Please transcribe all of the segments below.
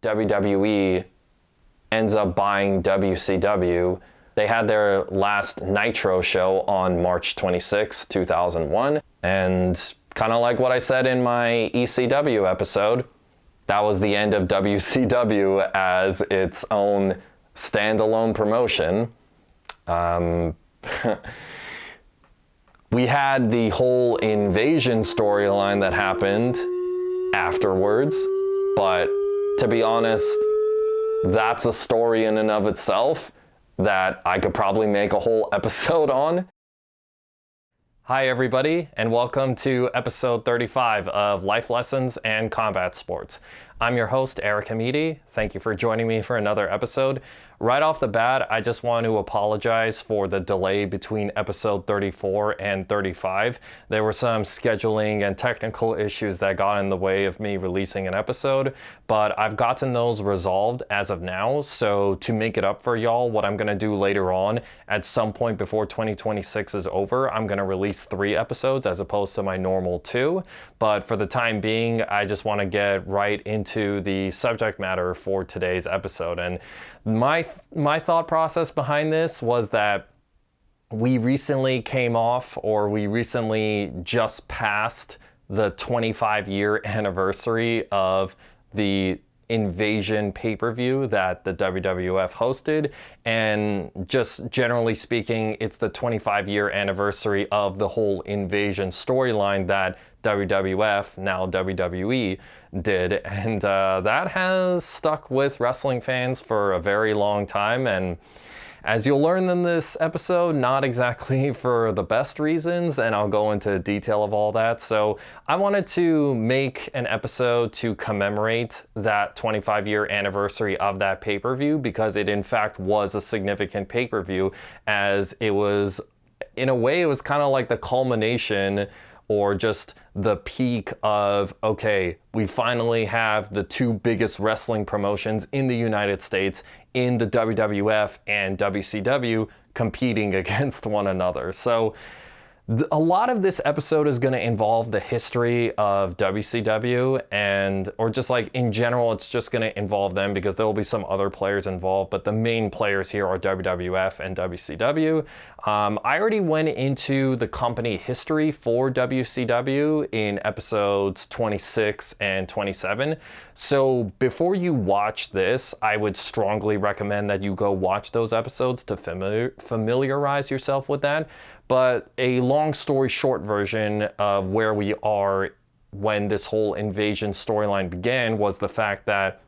WWE ends up buying WCW. They had their last Nitro show on March 26, 2001. And kind of like what I said in my ECW episode, that was the end of WCW as its own standalone promotion. We had the whole invasion storyline that happened afterwards, but to be honest, that's a story in and of itself that I could probably make a whole episode on. Hi everybody, and welcome to episode 35 of Life Lessons and Combat Sports. I'm your host, Eric Hamidi. Thank you for joining me for another episode. Right off the bat, I just want to apologize for the delay between episode 34 and 35. There were some scheduling and technical issues that got in the way of me releasing an episode, but I've gotten those resolved as of now. So to make it up for y'all, what I'm going to do later on, at some point before 2026 is over, I'm going to release 3 episodes as opposed to my normal 2. But for the time being, I just want to get right into the subject matter for today's episode. And my thought process behind this was that we recently just passed the 25-year anniversary of the Invasion pay-per-view that the WWF hosted, and just generally speaking, it's the 25-year anniversary of the whole Invasion storyline that WWF, now WWE, did, and that has stuck with wrestling fans for a very long time, and as you'll learn in this episode, not exactly for the best reasons, and I'll go into detail of all that. So I wanted to make an episode to commemorate that 25-year anniversary of that pay-per-view, because it in fact was a significant pay-per-view, as it was, in a way, it was kind of like the culmination or just the peak of, okay, we finally have the 2 biggest wrestling promotions in the United States in the WWF and WCW competing against one another. So a lot of this episode is going to involve the history of WCW, or just like in general, it's just going to involve them because there will be some other players involved, but the main players here are WWF and WCW. I already went into the company history for WCW in episodes 26 and 27. So before you watch this, I would strongly recommend that you go watch those episodes to familiarize yourself with that. But a long story short version of where we are when this whole invasion storyline began was the fact that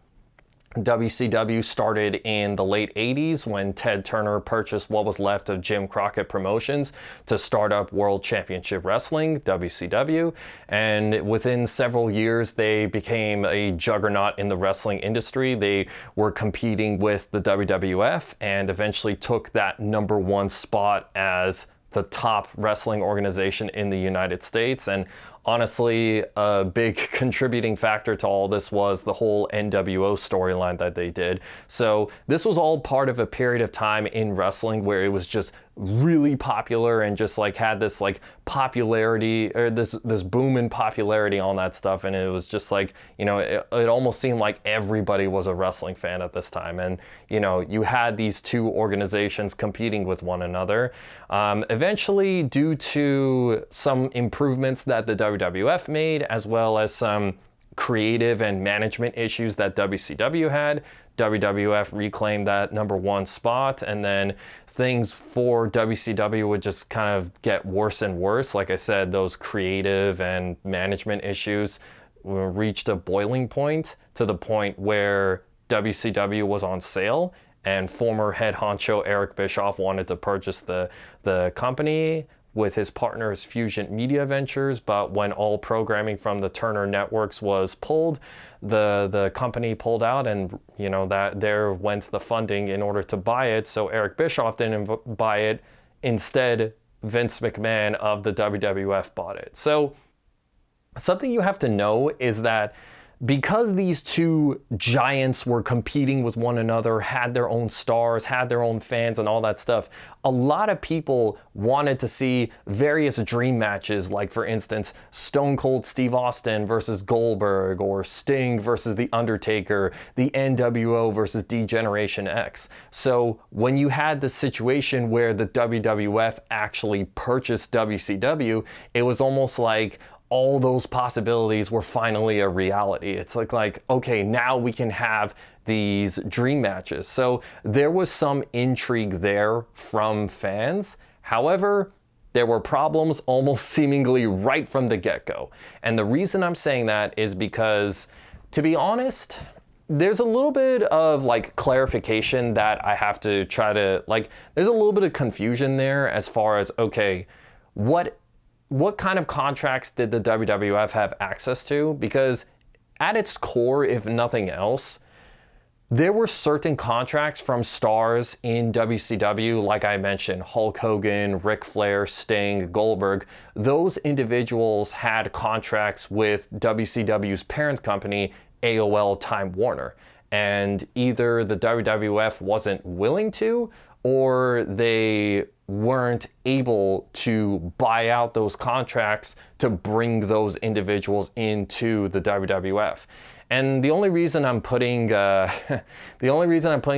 WCW started in the late 80s when Ted Turner purchased what was left of Jim Crockett Promotions to start up World Championship Wrestling, WCW. And within several years, they became a juggernaut in the wrestling industry. They were competing with the WWF and eventually took that #1 spot as the top wrestling organization in the United States. And honestly, a big contributing factor to all this was the whole NWO storyline that they did. So this was all part of a period of time in wrestling where it was just really popular and just like had this like popularity, or this boom in popularity on that stuff. And it was just like, you know, it almost seemed like everybody was a wrestling fan at this time. And, you know, you had these 2 organizations competing with one another. Eventually, due to some improvements that the WWF made, as well as some creative and management issues that WCW had, WWF reclaimed that #1 spot, and then things for WCW would just kind of get worse and worse. Like I said, those creative and management issues reached a boiling point, to the point where WCW was on sale, and former head honcho Eric Bischoff wanted to purchase the company with his partner's Fusion Media Ventures, but when all programming from the Turner networks was pulled, the company pulled out, and you know that there went the funding in order to buy it. So Eric Bischoff didn't buy it. Instead, Vince McMahon of the WWF bought it. So something you have to know is that because these two giants were competing with one another, had their own stars, had their own fans and all that stuff, a lot of people wanted to see various dream matches, like for instance, Stone Cold Steve Austin versus Goldberg, or Sting versus The Undertaker, the NWO versus D-Generation X. So when you had the situation where the WWF actually purchased WCW, it was almost like all those possibilities were finally a reality. It's like, okay, now we can have these dream matches. So there was some intrigue there from fans. However, there were problems almost seemingly right from the get-go. And the reason I'm saying that is because, to be honest, there's a little bit of like clarification that I have to try to, like, there's a little bit of confusion there as far as, okay, what kind of contracts did the WWF have access to? Because at its core, if nothing else, there were certain contracts from stars in WCW, like I mentioned, Hulk Hogan, Ric Flair, Sting, Goldberg. Those individuals had contracts with WCW's parent company, AOL Time Warner. And either the WWF wasn't willing to, or they weren't able to buy out those contracts to bring those individuals into the WWF. And the only reason I'm putting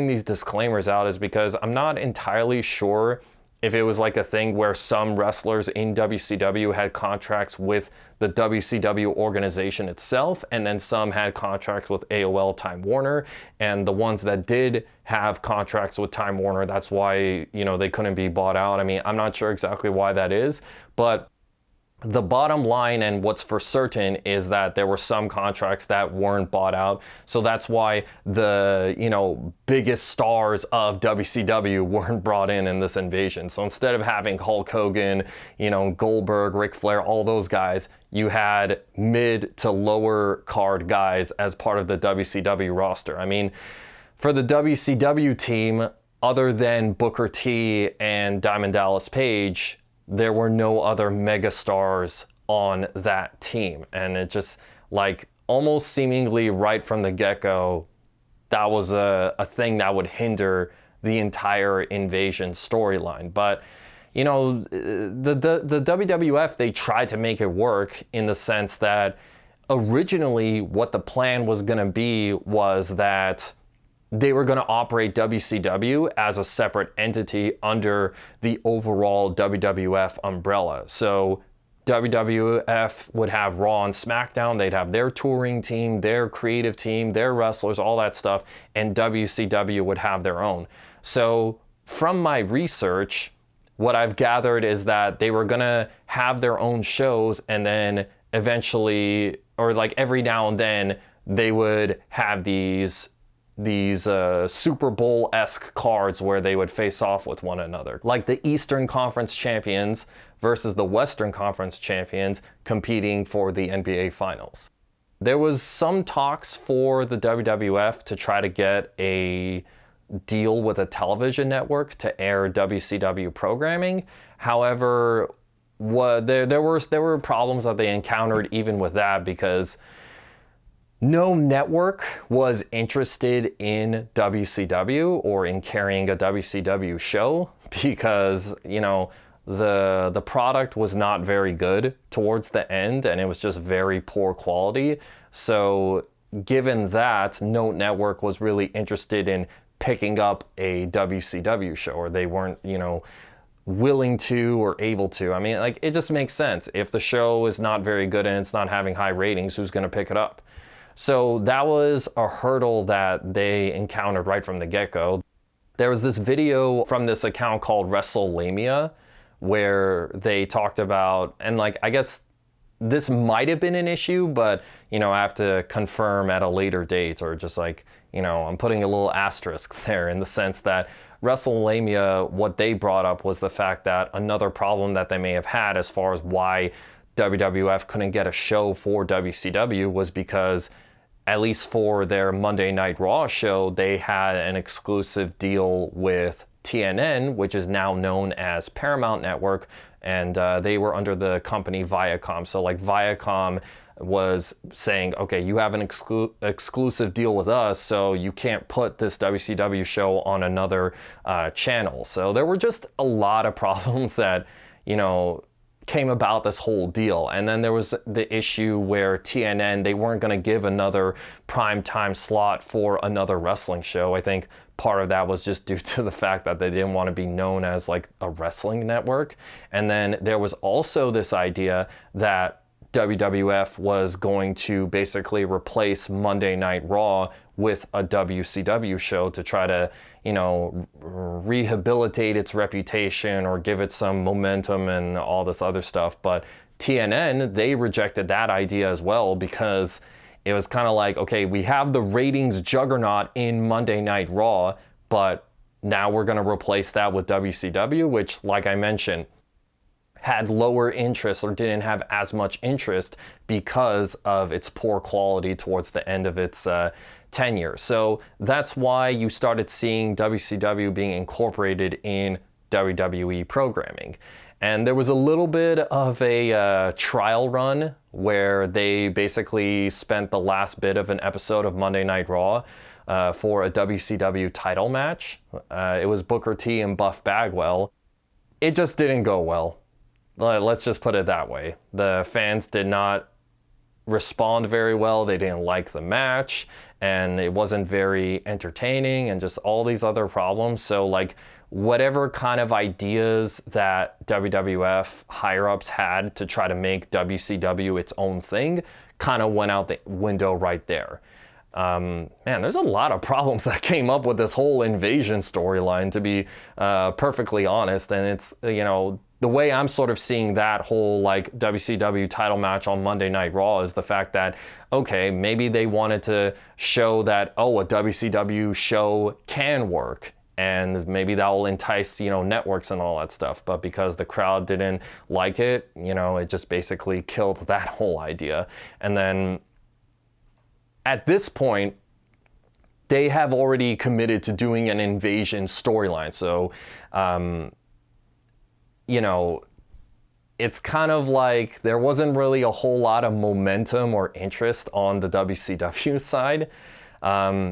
these disclaimers out is because I'm not entirely sure if it was like a thing where some wrestlers in WCW had contracts with the WCW organization itself, and then some had contracts with AOL Time Warner, and the ones that did have contracts with Time Warner, that's why, you know, they couldn't be bought out. I mean, I'm not sure exactly why that is, but the bottom line and what's for certain is that there were some contracts that weren't bought out. So that's why the, you know, biggest stars of WCW weren't brought in this invasion. So instead of having Hulk Hogan, you know, Goldberg, Ric Flair, all those guys, you had mid to lower card guys as part of the WCW roster. I mean, for the WCW team, other than Booker T and Diamond Dallas Page, there were no other megastars on that team. And it just, like, almost seemingly right from the get-go, that was a thing that would hinder the entire invasion storyline. But, you know, the WWF, they tried to make it work in the sense that originally what the plan was going to be was that they were going to operate WCW as a separate entity under the overall WWF umbrella. So WWF would have Raw and SmackDown, they'd have their touring team, their creative team, their wrestlers, all that stuff, and WCW would have their own. So from my research, what I've gathered is that they were going to have their own shows, and then eventually, or like every now and then, they would have these Super Bowl-esque cards where they would face off with one another. Like the Eastern Conference champions versus the Western Conference champions competing for the NBA Finals. There was some talks for the WWF to try to get a deal with a television network to air WCW programming. However, there were problems that they encountered even with that, because no network was interested in WCW or in carrying a WCW show, because, you know, the product was not very good towards the end, and it was just very poor quality. So given that, no network was really interested in picking up a WCW show, or they weren't, you know, willing to or able to. I mean, like, it just makes sense. If the show is not very good and it's not having high ratings, who's going to pick it up? So that was a hurdle that they encountered right from the get-go. There was this video from this account called Wrestlemania where they talked about, and like, I guess this might have been an issue, but, you know, I have to confirm at a later date, or just like, you know, I'm putting a little asterisk there in the sense that Wrestlemania, what they brought up was the fact that another problem that they may have had as far as why WWF couldn't get a show for WCW was because, at least for their Monday Night Raw show, they had an exclusive deal with TNN, which is now known as Paramount Network, and they were under the company Viacom. So like Viacom was saying, okay, you have an exclusive deal with us, so you can't put this WCW show on another channel. So there were just a lot of problems that, you know, came about this whole deal. And then there was the issue where TNN, they weren't going to give another primetime slot for another wrestling show. I think part of that was just due to the fact that they didn't want to be known as like a wrestling network. And then there was also this idea that WWF was going to basically replace Monday Night Raw with a WCW show to try to, you know, rehabilitate its reputation or give it some momentum and all this other stuff. But TNN, they rejected that idea as well, because it was kind of like, okay, we have the ratings juggernaut in Monday Night Raw, but now we're going to replace that with WCW, which, like I mentioned, had lower interest or didn't have as much interest because of its poor quality towards the end of its tenure. So that's why you started seeing WCW being incorporated in WWE programming. And there was a little bit of a trial run where they basically spent the last bit of an episode of Monday Night Raw for a WCW title match. It was Booker T and Buff Bagwell. It just didn't go well. Let's just put it that way. The fans did not respond very well. They didn't like the match, and it wasn't very entertaining, and just all these other problems. So like whatever kind of ideas that WWF higher-ups had to try to make WCW its own thing kind of went out the window right there. Man, there's a lot of problems that came up with this whole invasion storyline, to be perfectly honest. And it's, you know, the way I'm sort of seeing that whole like WCW title match on Monday Night Raw is the fact that, okay, maybe they wanted to show that, oh, a WCW show can work, and maybe that will entice, you know, networks and all that stuff. But because the crowd didn't like it, you know, it just basically killed that whole idea. And then at this point, they have already committed to doing an invasion storyline. So, you know, it's kind of like there wasn't really a whole lot of momentum or interest on the WCW side.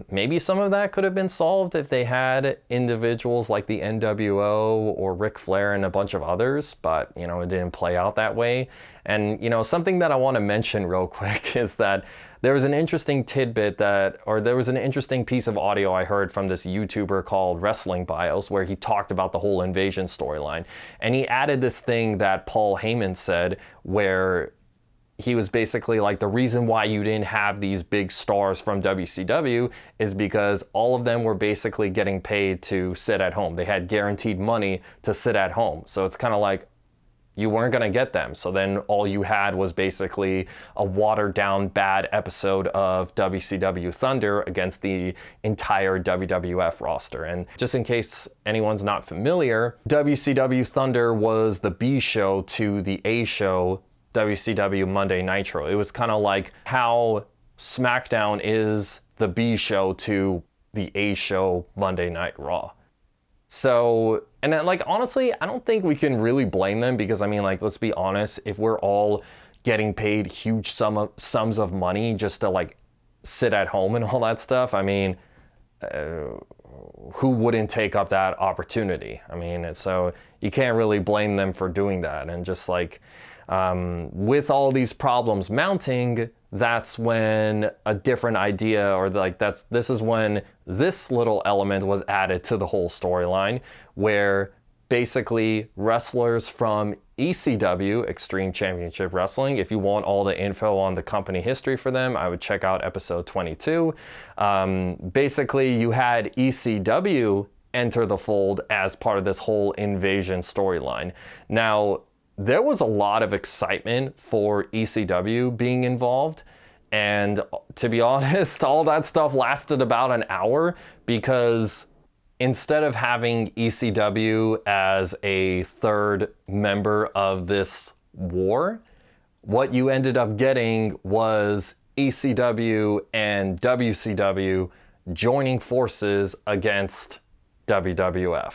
Maybe some of that could have been solved if they had individuals like the NWO or Ric Flair and a bunch of others, but, you know, it didn't play out that way. And, you know, something that I want to mention real quick is that there was an interesting tidbit there was an interesting piece of audio I heard from this YouTuber called Wrestling Bios, where he talked about the whole invasion storyline. And he added this thing that Paul Heyman said, where he was basically like, the reason why you didn't have these big stars from WCW is because all of them were basically getting paid to sit at home. They had guaranteed money to sit at home. So it's kind of like, you weren't going to get them. So then all you had was basically a watered down bad episode of WCW Thunder against the entire WWF roster. And just in case anyone's not familiar, WCW Thunder was the B show to the A show, WCW Monday Nitro. It was kind of like how SmackDown is the B show to the A show Monday Night Raw. So, and then, like, honestly, I don't think we can really blame them, because, I mean, like, let's be honest, if we're all getting paid huge sums of money just to, like, sit at home and all that stuff, I mean, who wouldn't take up that opportunity? I mean, so you can't really blame them for doing that. And just, like, with all these problems mounting, that's when a different idea, or like this is when this little element was added to the whole storyline, where basically wrestlers from ECW, Extreme Championship Wrestling, if you want all the info on the company history for them, I would check out episode 22. Basically, you had ECW enter the fold as part of this whole invasion storyline. Now, there was a lot of excitement for ECW being involved, and to be honest, all that stuff lasted about an hour, because instead of having ECW as a third member of this war, what you ended up getting was ECW and WCW joining forces against WWF.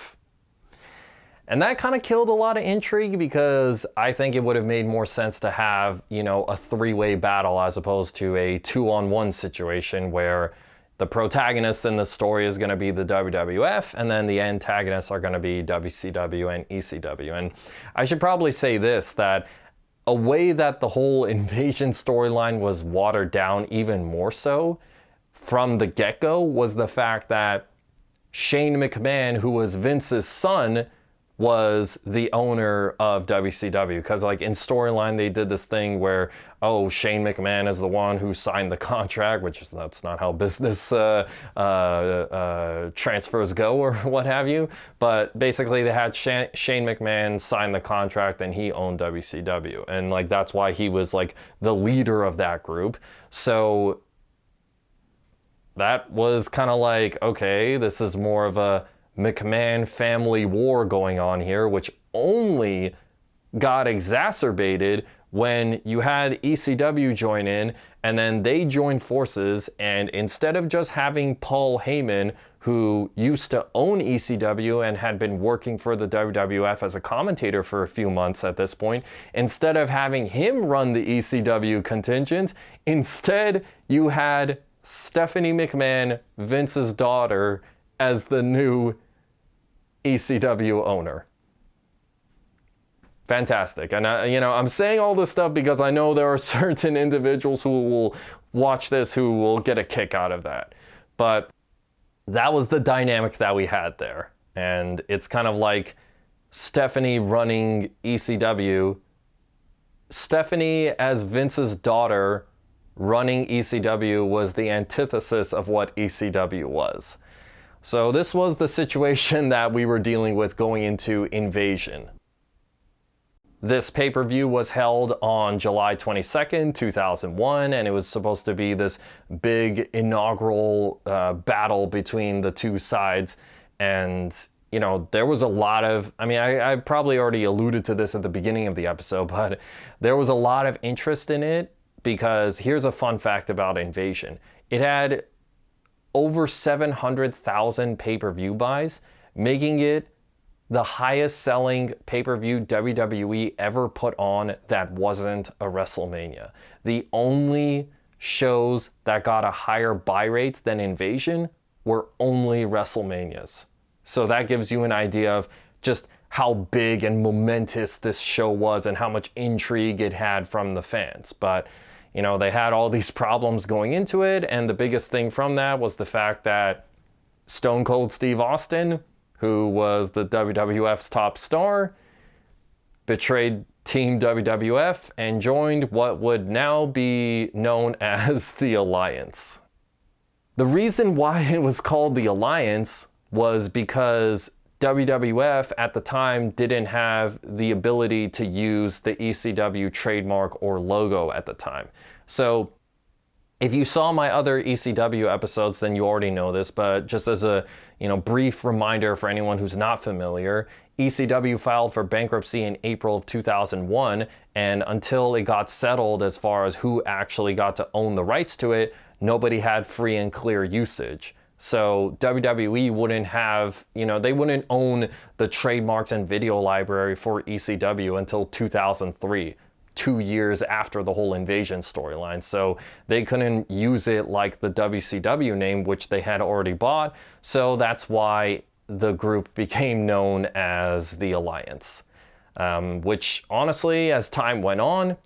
And that kind of killed a lot of intrigue because I think it would have made more sense to have, a three-way battle as opposed to a two-on-one situation where the protagonist in the story is going to be the WWF and then the antagonists are going to be WCW and ECW. And I should probably say this, that a way that the whole invasion storyline was watered down even more so from the get-go was the fact that Shane McMahon, who was Vince's son, was the owner of WCW. Because like in storyline they did this thing where, oh, Shane McMahon is the one who signed the contract, which that's not how business transfers go or what have you. But basically they had Shane McMahon sign the contract and he owned WCW, and like that's why he was like the leader of that group. So that was kind of like, okay, this is more of a McMahon family war going on here, which only got exacerbated when you had ECW join in, and then they joined forces, and instead of just having Paul Heyman, who used to own ECW and had been working for the WWF as a commentator for a few months at this point, instead of having him run the ECW contingent, instead you had Stephanie McMahon, Vince's daughter, as the new ECW owner. Fantastic. And I'm saying all this stuff because I know there are certain individuals who will watch this who will get a kick out of that. But that was the dynamic that we had there. And it's kind of like Stephanie running ECW, Stephanie as Vince's daughter running ECW was the antithesis of what ECW was. So this was the situation that we were dealing with going into Invasion. This pay-per-view was held on July 22nd, 2001, and it was supposed to be this big inaugural battle between the two sides. And, there was a lot of, I probably already alluded to this at the beginning of the episode, but there was a lot of interest in it because here's a fun fact about Invasion. It had over 700,000 pay-per-view buys, making it the highest selling pay-per-view WWE ever put on that wasn't a Wrestlemania. The only shows that got a higher buy rate than Invasion were only WrestleManias. So that gives you an idea of just how big and momentous this show was and how much intrigue it had from the fans. But they had all these problems going into it, and the biggest thing from that was the fact that Stone Cold Steve Austin, who was the WWF's top star, betrayed Team WWF and joined what would now be known as the Alliance. The reason why it was called the Alliance was because WWF at the time didn't have the ability to use the ECW trademark or logo at the time. So if you saw my other ECW episodes, then you already know this, but just as a brief reminder for anyone who's not familiar, ECW filed for bankruptcy in April of 2001, and until it got settled as far as who actually got to own the rights to it, nobody had free and clear usage. So WWE wouldn't have, they wouldn't own the trademarks and video library for ECW until 2003, 2 years after the whole Invasion storyline. So they couldn't use it like the WCW name, which they had already bought. So that's why the group became known as the Alliance, which honestly, as time went on,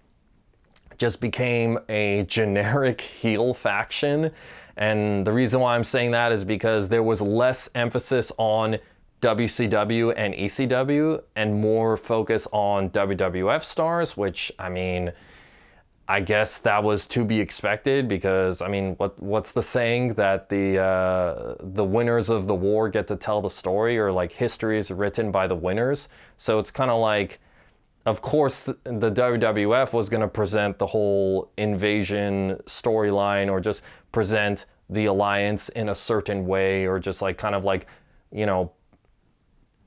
just became a generic heel faction. And the reason why I'm saying that is because there was less emphasis on WCW and ECW and more focus on WWF stars, which, I guess that was to be expected because, what's the saying that the winners of the war get to tell the story, or like history is written by the winners? So it's kind of like, of course, the WWF was going to present the whole Invasion storyline or just present the Alliance in a certain way, or just like kind of like,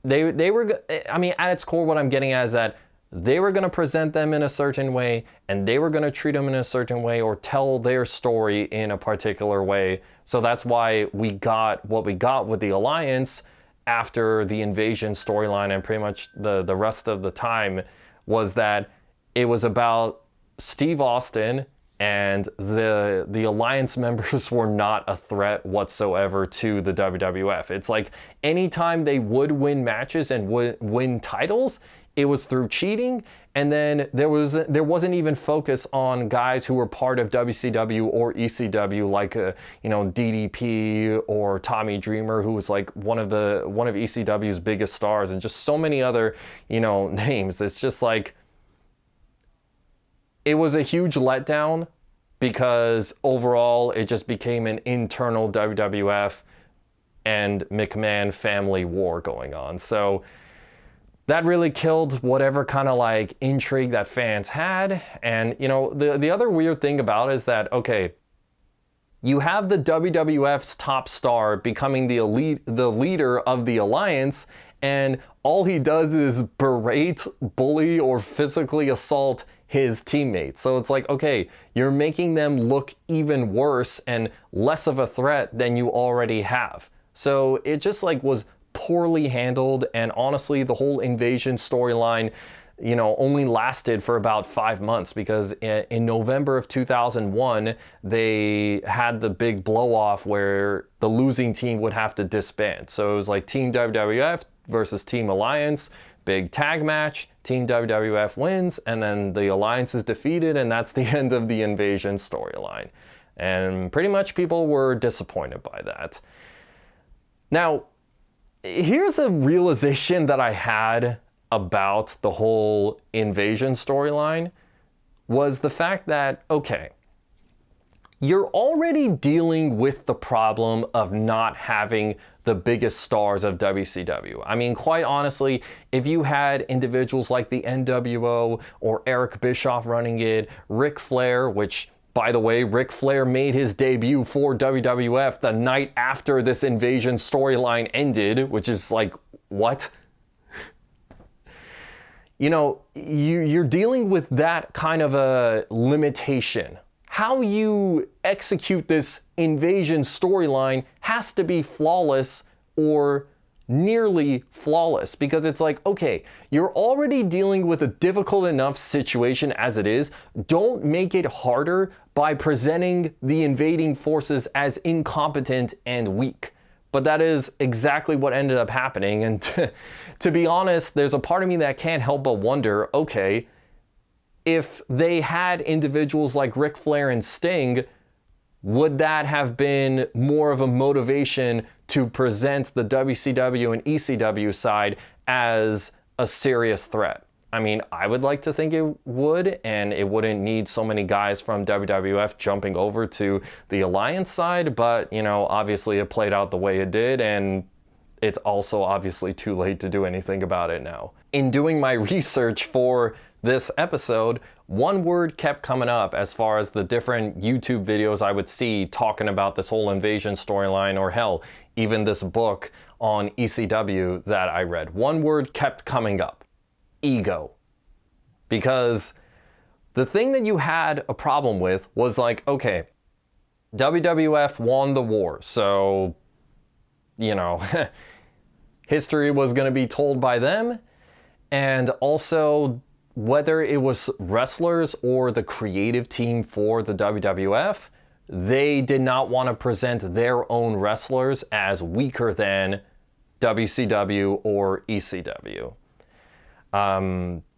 they were, at its core, what I'm getting at is that they were going to present them in a certain way, and they were going to treat them in a certain way or tell their story in a particular way. So that's why we got what we got with the Alliance after the invasion storyline and pretty much the rest of the time was that it was about Steve Austin, and the alliance members were not a threat whatsoever to the WWF. It's like anytime they would win matches and would win titles, it was through cheating, and then there wasn't even focus on guys who were part of WCW or ECW, like DDP or Tommy Dreamer, who was like one of ECW's biggest stars, and just so many other names. It's just like it was a huge letdown because overall it just became an internal WWF and McMahon family war going on. So that really killed whatever kind of like intrigue that fans had. And the other weird thing about it is that, okay, you have the WWF's top star becoming the leader of the alliance, and all he does is berate, bully, or physically assault his teammates. So it's like, okay, you're making them look even worse and less of a threat than you already have. So it just like was poorly handled, and honestly, the whole invasion storyline, only lasted for about 5 months, because in November of 2001, they had the big blow off where the losing team would have to disband. So it was like Team WWF versus Team Alliance, big tag match, Team WWF wins, and then the Alliance is defeated, and that's the end of the invasion storyline. And pretty much people were disappointed by that. Now, here's a realization that I had about the whole invasion storyline, was the fact that, okay, you're already dealing with the problem of not having the biggest stars of WCW. I mean, quite honestly, if you had individuals like the NWO or Eric Bischoff running it, Ric Flair, which, by the way, Ric Flair made his debut for WWF the night after this invasion storyline ended, which is like, what? You're dealing with that kind of a limitation. How you execute this invasion storyline has to be flawless or nearly flawless, because it's like, okay, you're already dealing with a difficult enough situation as it is. Don't make it harder by presenting the invading forces as incompetent and weak. But that is exactly what ended up happening. And to be honest, there's a part of me that can't help but wonder, okay, if they had individuals like Ric Flair and Sting, would that have been more of a motivation to present the WCW and ECW side as a serious threat? I mean, I would like to think it would, and it wouldn't need so many guys from WWF jumping over to the Alliance side, but, obviously it played out the way it did, and it's also obviously too late to do anything about it now. In doing my research for this episode, one word kept coming up as far as the different YouTube videos I would see talking about this whole invasion storyline, or hell, even this book on ECW that I read. One word kept coming up: ego. Because the thing that you had a problem with was like, okay, WWF won the war, so, history was going to be told by them, and also whether it was wrestlers or the creative team for the WWF, they did not want to present their own wrestlers as weaker than WCW or ECW.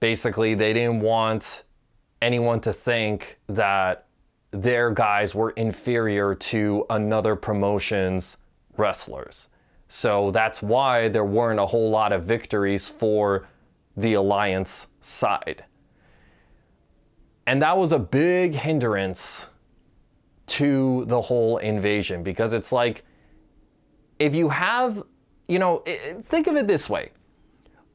Basically, they didn't want anyone to think that their guys were inferior to another promotion's wrestlers. So that's why there weren't a whole lot of victories for the Alliance side. And that was a big hindrance to the whole invasion, because it's like, if you have, think of it this way.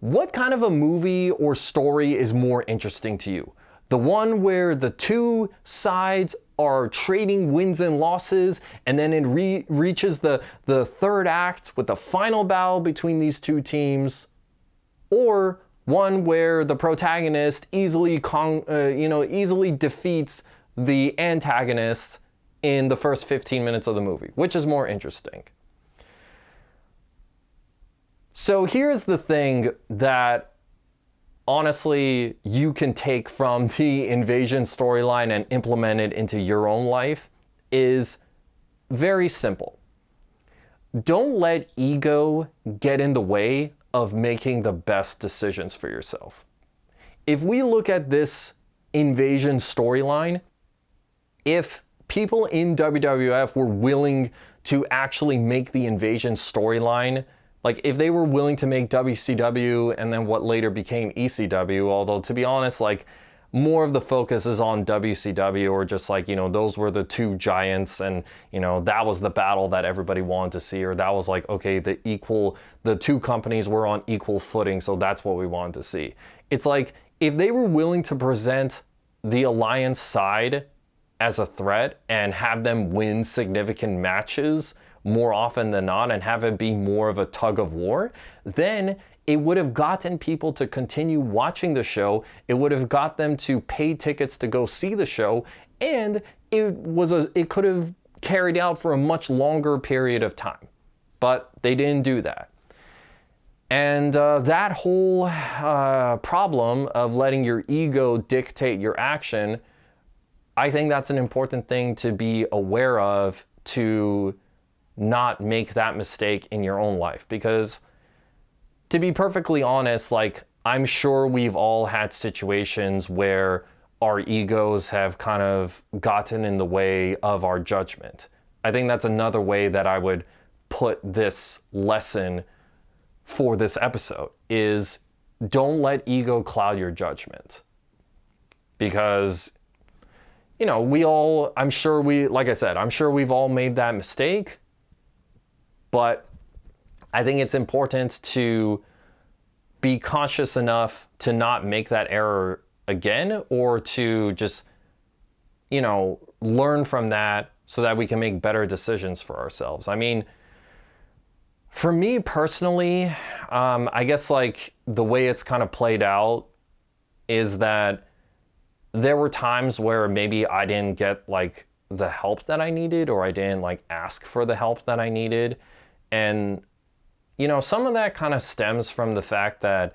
What kind of a movie or story is more interesting to you? The one where the two sides are trading wins and losses, and then it reaches the third act with the final battle between these two teams, or one where the protagonist easily defeats the antagonist in the first 15 minutes of the movie? Which is more interesting? So here's the thing that honestly you can take from the Invasion storyline and implement it into your own life is very simple. Don't let ego get in the way of making the best decisions for yourself. If we look at this Invasion storyline, if people in WWF were willing to actually make the Invasion storyline, like if they were willing to make WCW and then what later became ECW, although to be honest, like more of the focus is on WCW, or just like, those were the two giants and, that was the battle that everybody wanted to see, or that was like, okay, the two companies were on equal footing, so that's what we wanted to see. It's like, if they were willing to present the Alliance side as a threat and have them win significant matches more often than not and have it be more of a tug of war, then it would have gotten people to continue watching the show. It would have got them to pay tickets to go see the show, and it could have carried out for a much longer period of time. But they didn't do that. And that whole problem of letting your ego dictate your action, I think that's an important thing to be aware of, to not make that mistake in your own life. Because to be perfectly honest, like, I'm sure we've all had situations where our egos have kind of gotten in the way of our judgment. I think that's another way that I would put this lesson for this episode, is don't let ego cloud your judgment. Because, I'm sure we've all made that mistake, but I think it's important to be conscious enough to not make that error again, or to just, learn from that so that we can make better decisions for ourselves. I mean, for me personally, I guess like the way it's kind of played out is that there were times where maybe I didn't get like the help that I needed, or I didn't like ask for the help that I needed. And, some of that kind of stems from the fact that,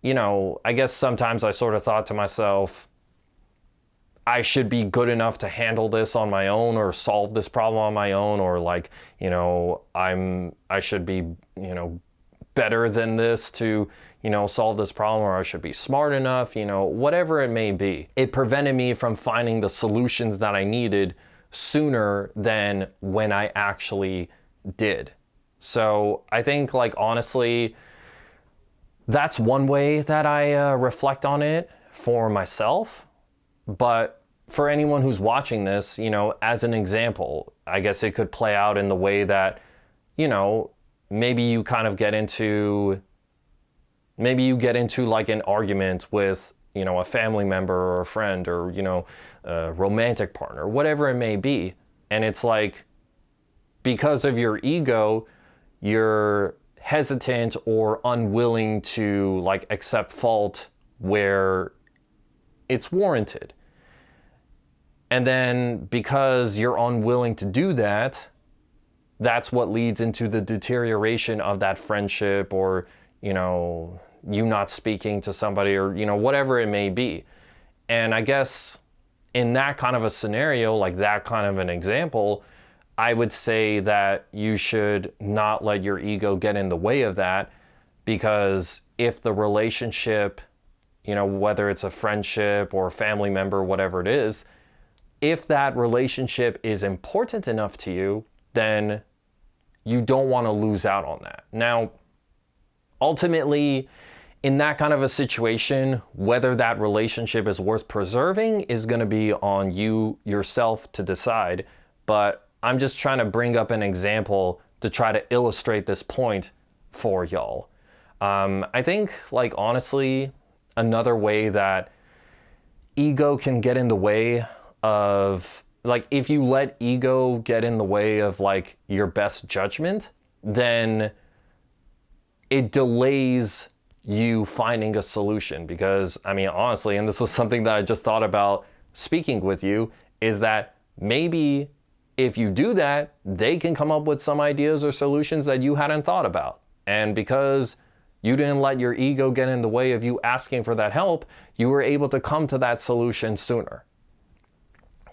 I guess sometimes I sort of thought to myself, I should be good enough to handle this on my own, or solve this problem on my own, or like, I should be, better than this to, solve this problem, or I should be smart enough, whatever it may be. It prevented me from finding the solutions that I needed sooner than when I actually did. So I think, like, honestly, that's one way that I reflect on it for myself. But for anyone who's watching this, as an example, I guess it could play out in the way that, maybe you kind of get into like an argument with, a family member or a friend, or, a romantic partner, whatever it may be. And it's like, because of your ego, you're hesitant or unwilling to like accept fault where it's warranted. And then because you're unwilling to do that, that's what leads into the deterioration of that friendship, or, you not speaking to somebody, or, whatever it may be. And I guess in that kind of a scenario, like that kind of an example, I would say that you should not let your ego get in the way of that, because if the relationship, whether it's a friendship or a family member, whatever it is, if that relationship is important enough to you, then you don't want to lose out on that. Now, ultimately, in that kind of a situation, whether that relationship is worth preserving is going to be on you yourself to decide. But I'm just trying to bring up an example to try to illustrate this point for y'all. I think, like, honestly, another way that ego can get in the way of, like, if you let ego get in the way of, like, your best judgment, then it delays you finding a solution. Because, I mean, honestly, and this was something that I just thought about speaking with you, is that maybe if you do that, they can come up with some ideas or solutions that you hadn't thought about. And because you didn't let your ego get in the way of you asking for that help, you were able to come to that solution sooner.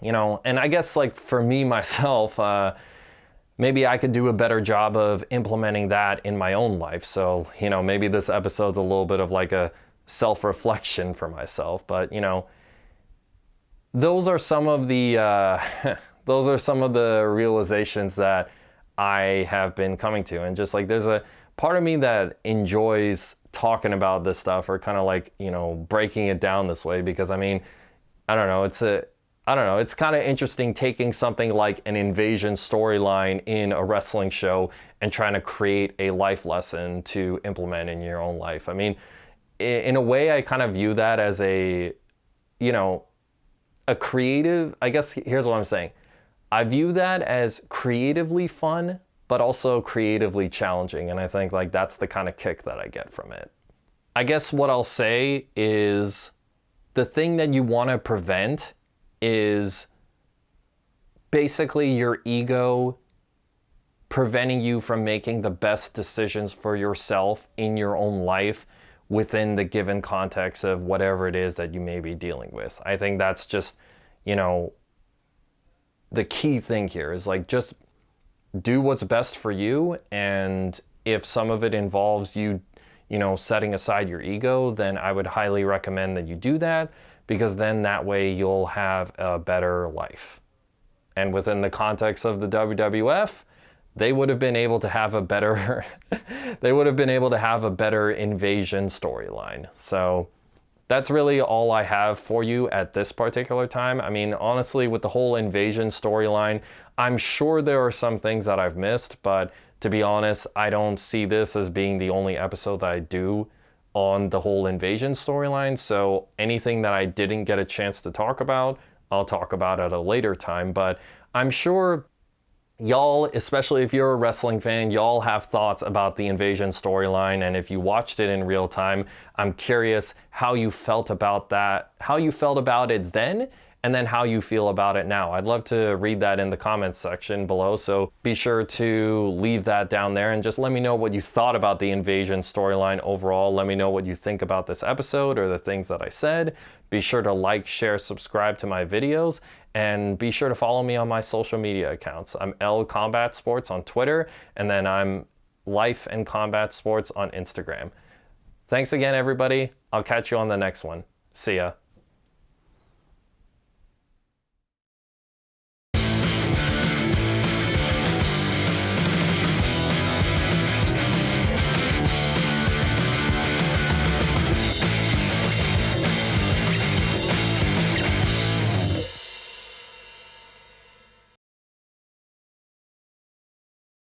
You know, and I guess like for me, myself, maybe I could do a better job of implementing that in my own life. So, you know, maybe this episode's a little bit of like a self-reflection for myself. But, you know, those are some of the those are some of the realizations that I have been coming to. And just like there's a part of me that enjoys talking about this stuff, or kind of like, you know, breaking it down this way, because I mean, I don't know, it's kind of interesting taking something like an invasion storyline in a wrestling show and trying to create a life lesson to implement in your own life. I mean, in a way, I kind of view that as a, you know, a creative, I guess here's what I'm saying. I view that as creatively fun, but also creatively challenging. And I think like that's the kind of kick that I get from it. I guess what I'll say is the thing that you want to prevent is basically your ego preventing you from making the best decisions for yourself in your own life within the given context of whatever it is that you may be dealing with. I think that's just, you know, the key thing here is like just do what's best for you. And if some of it involves you, you know, setting aside your ego, then I would highly recommend that you do that, because then that way you'll have a better life. And within the context of the WWF, they would have been able to have a better they would have been able to have a better invasion storyline. So that's really all I have for you at this particular time. I mean, honestly, with the whole invasion storyline, I'm sure there are some things that I've missed, but to be honest, I don't see this as being the only episode that I do on the whole invasion storyline. So anything that I didn't get a chance to talk about, I'll talk about at a later time. But I'm sure y'all, especially if you're a wrestling fan, y'all have thoughts about the invasion storyline. And if you watched it in real time, I'm curious how you felt about that, how you felt about it then, and then how you feel about it now. I'd love to read that in the comments section below, so be sure to leave that down there and just let me know what you thought about the invasion storyline overall. Let me know what you think about this episode or the things that I said. Be sure to like, share, subscribe to my videos, and be sure to follow me on my social media accounts. I'm L Combat Sports on Twitter, and then I'm Life and Combat Sports on Instagram. Thanks again, everybody. I'll catch you on the next one. See ya.